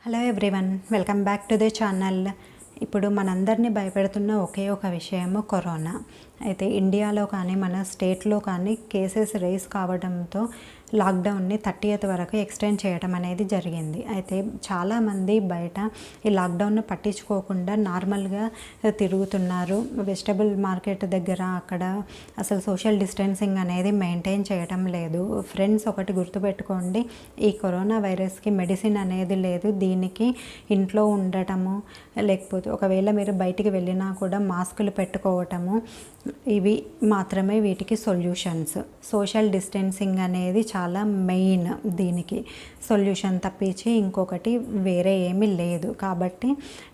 Hello everyone, welcome back to the channel. ఇప్పుడు మనందరినీ భయపెడుతున్న ఒకే ఒక విషయము కరోనా. అయితే ఇండియాలో కానీ మన స్టేట్లో కానీ కేసెస్ రైజ్ కావడంతో లాక్డౌన్ని 30th వరకు ఎక్స్టెండ్ చేయడం అనేది జరిగింది. అయితే చాలామంది బయట ఈ లాక్డౌన్ను పట్టించుకోకుండా నార్మల్గా తిరుగుతున్నారు. వెజిటబుల్ మార్కెట్ దగ్గర అక్కడ అసలు సోషల్ డిస్టెన్సింగ్ అనేది మెయింటైన్ చేయడం లేదు. ఫ్రెండ్స్, ఒకటి గుర్తుపెట్టుకోండి, ఈ కరోనా వైరస్కి మెడిసిన్ అనేది లేదు. దీనికి ఇంట్లో ఉండటము, లేకపోతే ఒకవేళ మీరు బయటికి వెళ్ళినా కూడా మాస్కులు పెట్టుకోవటము, ఇవి మాత్రమే వీటికి సొల్యూషన్స్. సోషల్ డిస్టెన్సింగ్ అనేది చాలా మెయిన్ దీనికి సొల్యూషన్ తప్పించి ఇంకొకటి వేరే ఏమీ లేదు. కాబట్టి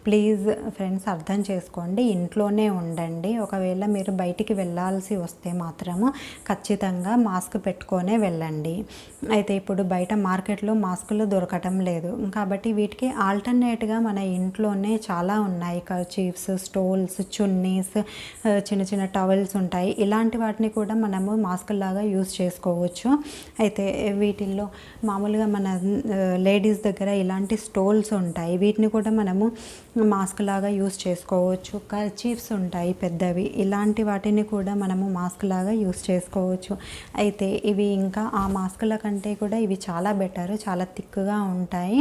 ప్లీజ్ ఫ్రెండ్స్, అర్థం చేసుకోండి, ఇంట్లోనే ఉండండి. ఒకవేళ మీరు బయటికి వెళ్ళాల్సి వస్తే మాత్రము ఖచ్చితంగా మాస్క్ పెట్టుకొనే వెళ్ళండి. అయితే ఇప్పుడు బయట మార్కెట్లో మాస్కులు దొరకటం లేదు కాబట్టి వీటికి ఆల్టర్నేట్గా మన ఇంట్లోనే చాలా ఉన్నాయి. కర్చీఫ్స్, స్టోల్స్, చున్నీస్, చిన్న చిన్న టవల్స్ ఉంటాయి. ఇలాంటి వాటిని కూడా మనము మాస్క్ లాగా యూస్ చేసుకోవచ్చు. అయితే వీటిల్లో మామూలుగా మన లేడీస్ దగ్గర ఇలాంటి స్టోల్స్ ఉంటాయి, వీటిని కూడా మనము మాస్క్ లాగా యూస్ చేసుకోవచ్చు. కర్చీఫ్స్ ఉంటాయి పెద్దవి, ఇలాంటి వాటిని కూడా మనము మాస్క్ లాగా యూస్ చేసుకోవచ్చు. అయితే ఇవి ఇంకా ఆ మాస్కుల కంటే కూడా ఇవి చాలా బెటర్, చాలా థిక్గా ఉంటాయి.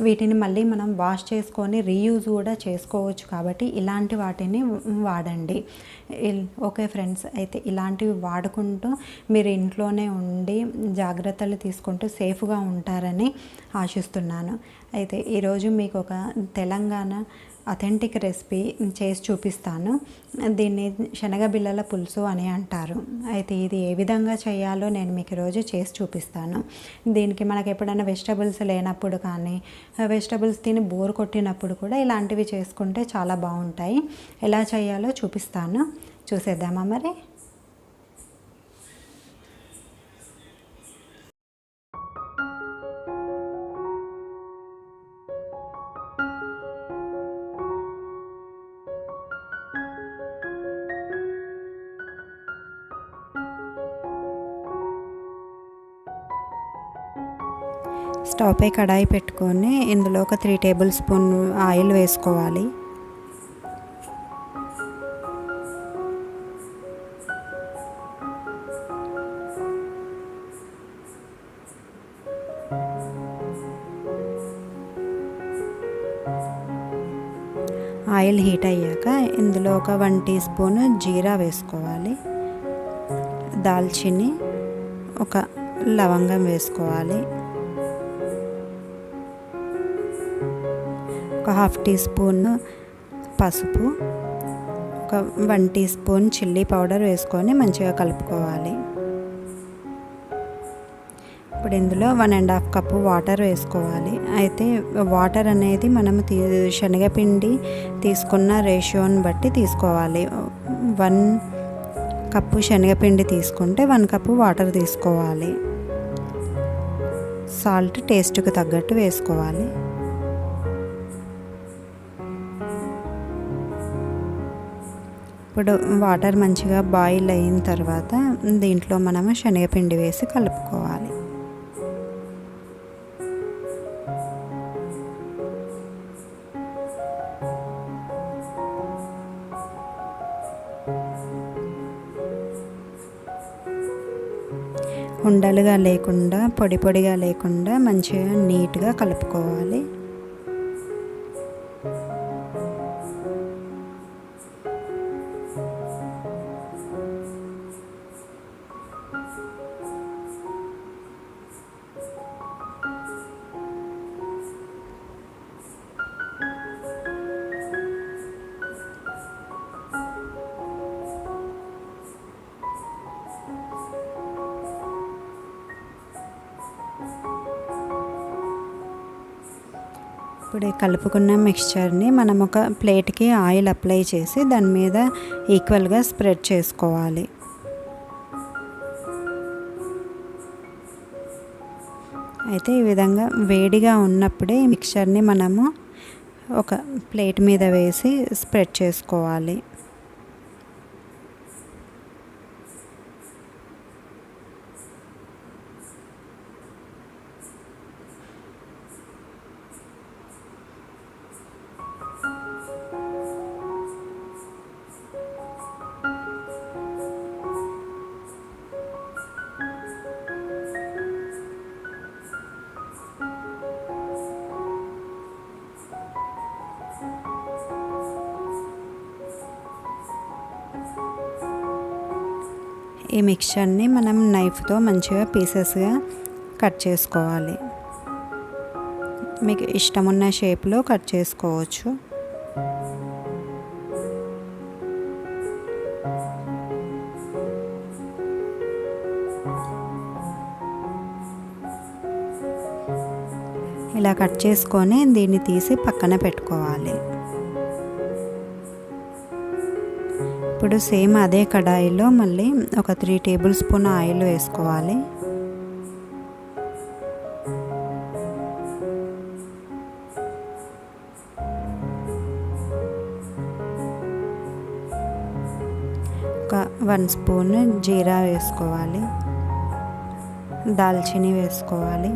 వీటిని మళ్ళీ మనం వాష్ చేసుకొని రీయూజ్ కూడా చేసుకోవచ్చు. కాబట్టి ఇలాంటి వాటిని వాడండి. ఓకే ఫ్రెండ్స్, అయితే ఇలాంటివి వాడుకుంటూ మీరు ఇంట్లోనే ఉండి జాగ్రత్తలు తీసుకుంటూ సేఫ్గా ఉంటారని ఆశిస్తున్నాను. అయితే ఈరోజు మీకు ఒక తెలంగాణ అథెంటిక్ రెసిపీ చేసి చూపిస్తాను. దీన్ని శనగ బిళ్ళల పులుసు అని అంటారు. అయితే ఇది ఏ విధంగా చేయాలో నేను మీకు ఈరోజు చేసి చూపిస్తాను. దీనికి మనకు ఎప్పుడైనా వెజిటబుల్స్ లేనప్పుడు కానీ, వెజిటబుల్స్ తిని బోర్ కొట్టినప్పుడు కూడా ఇలాంటివి చేసుకుంటే చాలా బాగుంటాయి. ఎలా చేయాలో చూపిస్తాను, చూసేద్దామా మరి. స్టవ్ పై కడాయి పెట్టుకొని ఇందులో ఒక 3 టేబుల్ స్పూన్ ఆయిల్ వేసుకోవాలి. ఆయిల్ హీట్ అయ్యాక ఇందులో ఒక 1 టీ స్పూన్ జీరా వేసుకోవాలి. దాల్చిని, ఒక లవంగం వేసుకోవాలి. ఒక 1/2 టీ స్పూన్ పసుపు, ఒక 1 టీ స్పూన్ చిల్లీ పౌడర్ వేసుకొని మంచిగా కలుపుకోవాలి. ఇప్పుడు ఇందులో 1.5 కప్పు వాటర్ వేసుకోవాలి. అయితే వాటర్ అనేది మనము శనగపిండి తీసుకున్న రేషియోని బట్టి తీసుకోవాలి. 1 కప్పు శనగపిండి తీసుకుంటే 1 కప్పు వాటర్ తీసుకోవాలి. సాల్ట్ టేస్ట్కి తగ్గట్టు వేసుకోవాలి. ఇప్పుడు వాటర్ మంచిగా బాయిల్ అయిన తర్వాత దీంట్లో మనము శనగపిండి వేసి కలుపుకోవాలి. ఉండలుగా లేకుండా, పొడి పొడిగా లేకుండా మంచిగా నీట్గా కలుపుకోవాలి. ఇప్పుడు కలుపుకున్న మిక్స్చర్ని మనం ఒక ప్లేట్కి ఆయిల్ అప్లై చేసి దాని మీద ఈక్వల్గా స్ప్రెడ్ చేసుకోవాలి. అయితే ఈ విధంగా వేడిగా ఉన్నప్పుడే ఈ మిక్స్చర్ని మనము ఒక ప్లేట్ మీద వేసి స్ప్రెడ్ చేసుకోవాలి. ఈ మిక్చర్ని మనం నైఫ్తో మంచిగా పీసెస్గా కట్ చేసుకోవాలి. మీకు ఇష్టమున్న షేప్లో కట్ చేసుకోవచ్చు. ఇలా కట్ చేసుకొని దీన్ని తీసి పక్కన పెట్టుకోవాలి. ఇప్పుడు సేమ్ అదే కడాయిలో మళ్ళీ ఒక 3 టేబుల్ స్పూన్ ఆయిల్ వేసుకోవాలి. ఒక 1 స్పూన్ జీరా వేసుకోవాలి. దాల్చిని వేసుకోవాలి.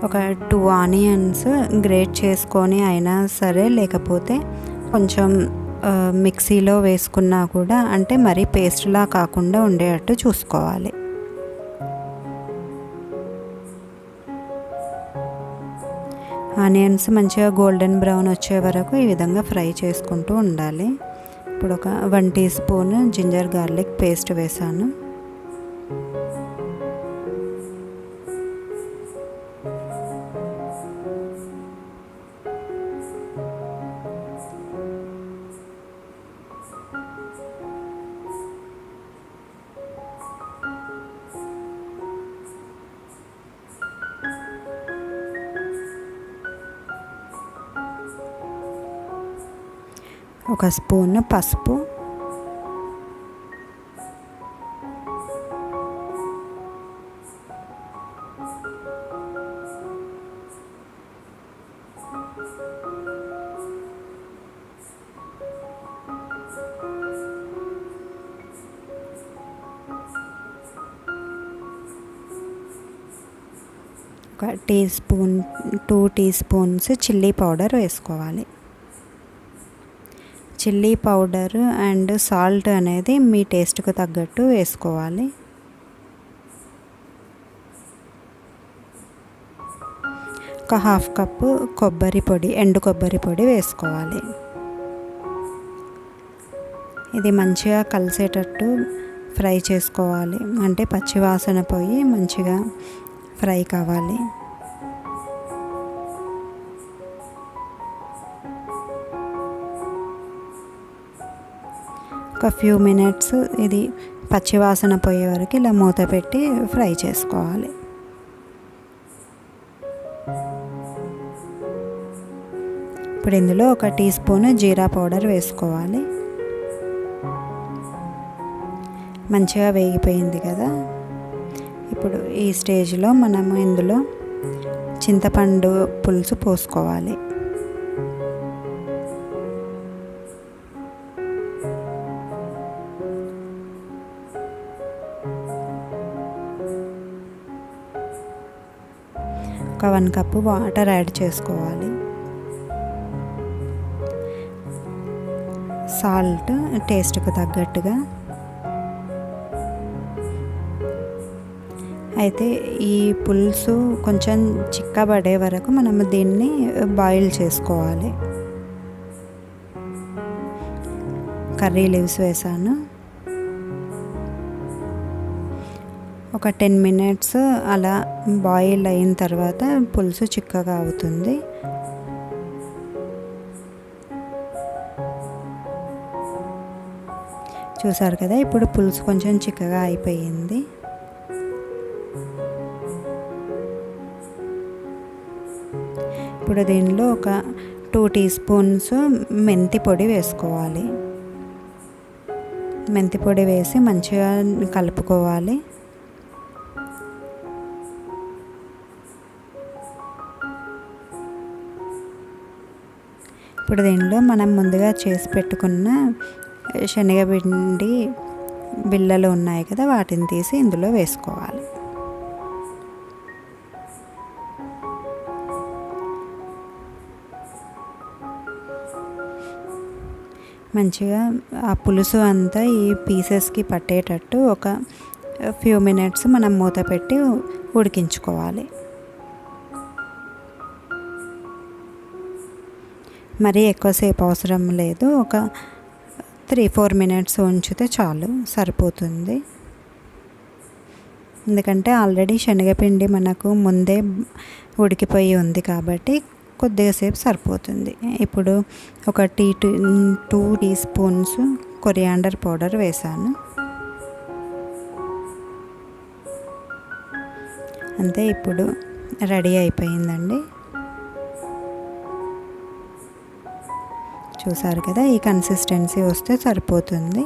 ఒక 2 ఆనియన్స్ గ్రేట్ చేసుకొని అయినా సరే, లేకపోతే కొంచెం మిక్సీలో వేసుకున్నా కూడా, అంటే మరీ పేస్ట్లా కాకుండా ఉండేటట్టు చూసుకోవాలి. ఆనియన్స్ మంచిగా గోల్డెన్ బ్రౌన్ వచ్చే వరకు ఈ విధంగా ఫ్రై చేసుకుంటూ ఉండాలి. ఇప్పుడు ఒక 1 teaspoon ginger garlic paste వేసాను. ఒక స్పూన్ పసుపు, ఒక 2 టీ స్పూన్స్ చిల్లీ పౌడర్ వేసుకోవాలి. చిల్లీ పౌడర్ అండ్ సాల్ట్ అనేది మీ టేస్ట్కి తగ్గట్టు వేసుకోవాలి. ఒక 1/2 కప్పు కొబ్బరి పొడి, ఎండు కొబ్బరి పొడి వేసుకోవాలి. ఇది మంచిగా కలిసేటట్టు ఫ్రై చేసుకోవాలి. అంటే పచ్చివాసన పోయి మంచిగా ఫ్రై కావాలి. ఒక ఫ్యూ మినిట్స్ ఇది పచ్చివాసన పోయే వరకు ఇలా మూత పెట్టి ఫ్రై చేసుకోవాలి. ఇప్పుడు ఇందులో ఒక టీ స్పూన్ జీరా పౌడర్ వేసుకోవాలి. మంచిగా వేగిపోయింది కదా. ఇప్పుడు ఈ స్టేజ్లో మనము ఇందులో చింతపండు పులుసు పోసుకోవాలి. ఒక 1 కప్పు వాటర్ యాడ్ చేసుకోవాలి. సాల్ట్ టేస్ట్కి తగ్గట్టుగా. అయితే ఈ పులుసు కొంచెం చిక్కబడే వరకు మనం దీన్ని బాయిల్ చేసుకోవాలి. కర్రీ లీవ్స్ వేసాను. ఒక 10 మినిట్స్ అలా బాయిల్ అయిన తర్వాత పులుసు చిక్కగా అవుతుంది. చూసారు కదా, ఇప్పుడు పులుసు కొంచెం చిక్కగా అయిపోయింది. ఇప్పుడు దీనిలో ఒక 2 టీ స్పూన్స్ మెంతి పొడి వేసుకోవాలి. మెంతి పొడి వేసి మంచిగా కలుపుకోవాలి. ఇప్పుడు దీనిలో మనం ముందుగా చేసి పెట్టుకున్న శనగపిండి బిళ్ళలు ఉన్నాయి కదా, వాటిని తీసి ఇందులో వేసుకోవాలి. మంచిగా ఆ పులుసు అంతా ఈ పీసెస్కి పట్టేటట్టు ఒక ఫ్యూ మినిట్స్ మనం మూత పెట్టి ఉడికించుకోవాలి. మరీ ఎక్కువసేపు అవసరం లేదు, ఒక 3-4 మినిట్స్ ఉంచితే చాలు, సరిపోతుంది. ఎందుకంటే ఆల్రెడీ శనగపిండి మనకు ముందే ఉడికిపోయి ఉంది కాబట్టి కొద్దిగా సేపు సరిపోతుంది. ఇప్పుడు ఒక 2 టీ స్పూన్స్ కొరియాండర్ పౌడర్ వేసాను. అంతే, ఇప్పుడు రెడీ అయిపోయిందండి. చూసారు కదా, ఈ కన్సిస్టెన్సీ వస్తే సరిపోతుంది.